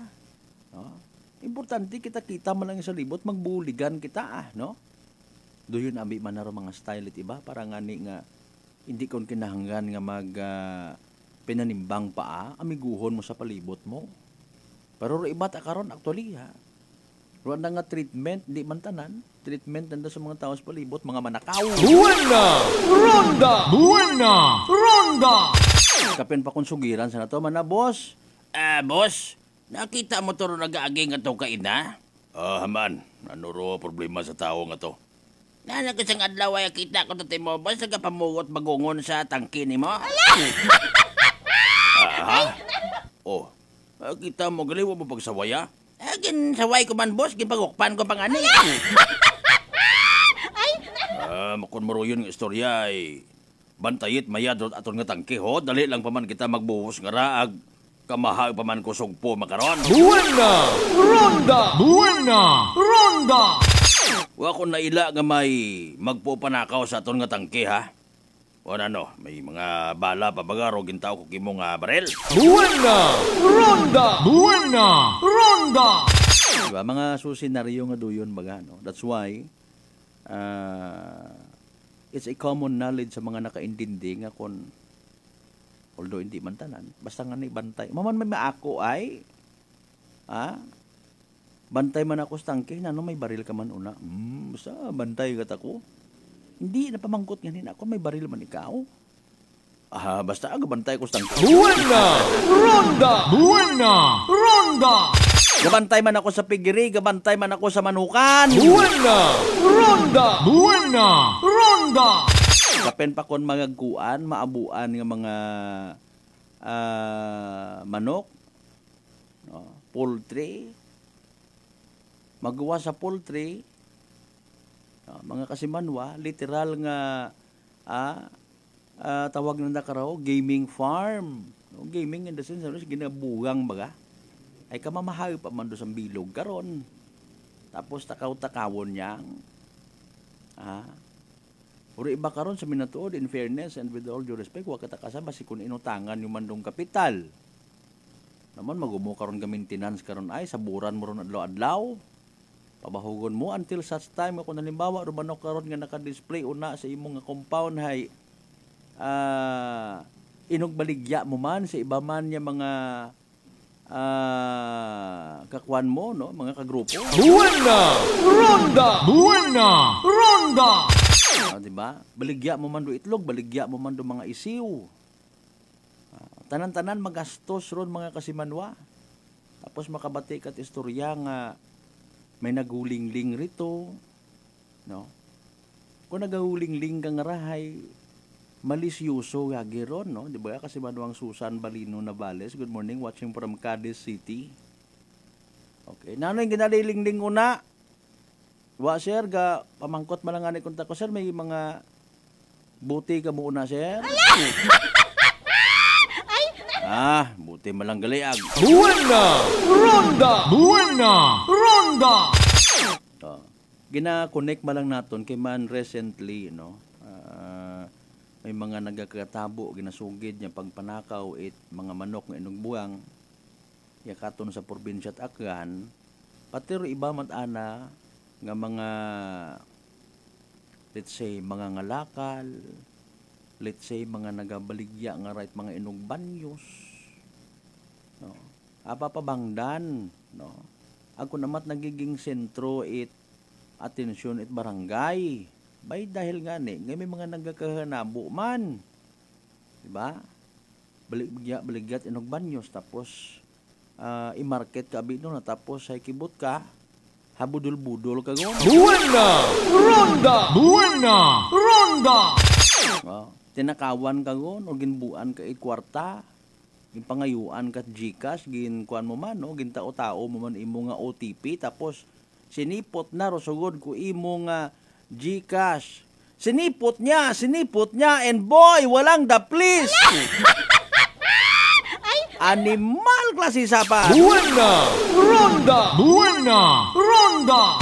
No? Importante kita man lang sa libot, magbuligan kita no? Doon abi man na mga style it iba para ngani nga hindi kon kinahanggan nga pinanimbang pa amiguhon mo sa palibot mo. Pero iba ta karon actually ha. Ruan nga treatment, di man tanan. Treatment nanda sa mga tao sa palibot, mga manakaw. Buena! Ronda! Buena! Ronda! Kapin pa kong sugiran sa nato, man na, boss. Boss, nakita mo to ro nag-aagi nga to kaina? Haman, ano ro problema sa tao nga to? Nana ko sang adlaw ay kita ko to mo, boss, nagapamugot bagungon sa tangke nimo. Kita mo gali mo pagsawaya? Ginsaway ko man, boss. Ginpagukpan ko pang ani. Makon mo yun nga istorya ay bantayit mayadrot aton nga tangke ho. Dali lang pa man kita magbuhos nga raag. Kamahag pa man ko sugpo makaron. Buena! Ronda! Buena! Ronda! Wa ko naila nga may magpupanakaw sa aton nga tangke ha. Ano, may mga bala pa bagaro gintaw ko kimo nga barel. Buena! Ronda! Buena! Ronda! Diba, mga susenaryo nga duyon baga, no? That's why it's a common knowledge sa mga nakaintindi nga kon although hindi man tanan, basta nga ni bantay. Maman may maako ay bantay man ako sa tangke, ano may baril ka man una. Basta bantay kat ako. Hindi na pamangkot nga nina ako, may baril man ikaw. Basta gabantay ko sa tangke. Buena! Ronda! Buena! Ronda! Gabantay man ako sa pigiri, gabantay man ako sa manukan. Buena! Ronda! Buena! Ronda! Kapen pa kon magagkuan, maabuan nga mga manok, poultry. Magawa sa poultry, mga kasimanwa, literal nga tawag na karaw, gaming farm. No? Gaming in the sense, ginabugang baga. Ay kamamahay pa man do sa bilog karon. Tapos takaw-takawon niyang. Uri iba karon sa minatuod, in fairness and with all due respect, wag katakasan basi kung inutangan yung mandong kapital. Naman magumo karon ka maintenance karon ay saburan mo ron adlaw-adlaw. Pabahugon mo until such time kung halimbawa rumano karon nga naka-display una sa imong nga compound hay inugbaligya mo man sa iba man nya mga kakuan mo no, mga kagrupo. Buena! Ronda! Buena! Ronda! Diba? Baligya mo man do itlog, baligya mo man do mga isiw. Tanan-tanan magastos ron mga kasimanwa. Tapos makabati kat istorya nga may naguling-ling rito, no? Kung nagahuling-ling kang rahay, malisyoso gagiron, no? Di ba? Kasi manuang Susan Balino Navales. Good morning, watching from Cadiz City. Okay. Nano yung ginaliling-ling una? Wa, sir, pamangkot malangani kunta ko, sir, may mga buti ka muna, sir. Buti malang galiag. Buena! Ronda! Buena! Ronda! Gina-connect malang naton kay man recently, no? May mga nagakatabo, ginasugid niya pagpanakaw mga manok nga inugbuang yakaton sa probinsya at Aklan. Pati ro iba man ana nga mga let's say mga ngalakal, let's say mga nagabaligya nga right mga inugbanyos, no? Apapabangdan, no? Ako namat nagiging sentro atensyon barangay. Bay dahil nga may mga nagkakahanabo man. Diba? Baligyat inugbanyos tapos i-market ka abino na tapos ay kibot ka habudol-budol ka gon. Buena! Ronda! Buena! Ronda! Tinakawan ka gon o ginbuan ka ikwarta. Ginpangayuan ka Gcash, ginkuan mo man, no? Gintao-tao mo man imo nga OTP, tapos sinipot na rosugod ko imo nga Gcash. Sinipot niya, and boy, walang the please. Animal klase sapa. Buena! Ronda! Buena! Ronda!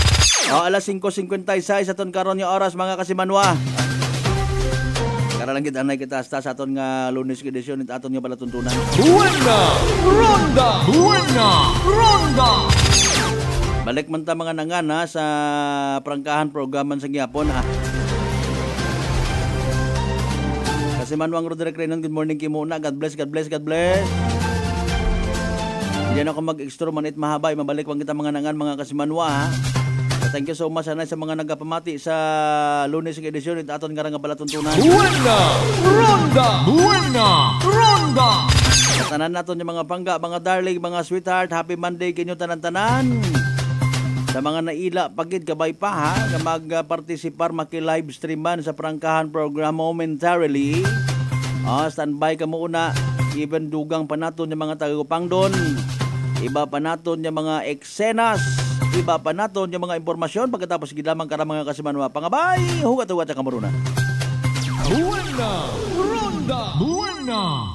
Alas 5:56 aton karon nga oras mga kasimanwa. Karalang kita anay kita sa aton nga Lunes edisyon at aton nga palatuntunan. Buena! Ronda! Buena! Ronda! Balik man ta mga nangana sa prangkahan programan sa gyapon ha. Kasi Manuang Roderick Renon, good morning kimuna. God bless, God bless, God bless. Diyan ako mag-extra manit mahabay. Mabalik wang kita mga nangan, mga kasimanwa ha. Thank you so much sa mga nagapamati sa Lunes edisyon at aton nga nga palatuntunan. Buena! Ronda! Buena! Ronda! Tanan naton yung mga pangga, mga darling, mga sweetheart. Happy Monday kinyo tanan-tanan. Sa mga naila pagid kabay pa ha, nga magpartisipar maki-live stream man sa prangkahan program momentarily. Standby ka muna. Even dugang pa naton yung mga taga-Upangdon. Iba pa naton yung mga eksenas. Iba pa naton yung mga impormasyon. Pagkatapos gidamang ka mga kasimanwa. Pangabay! Hugat-hugat sa kamaruna. Buena! Ronda! Buena!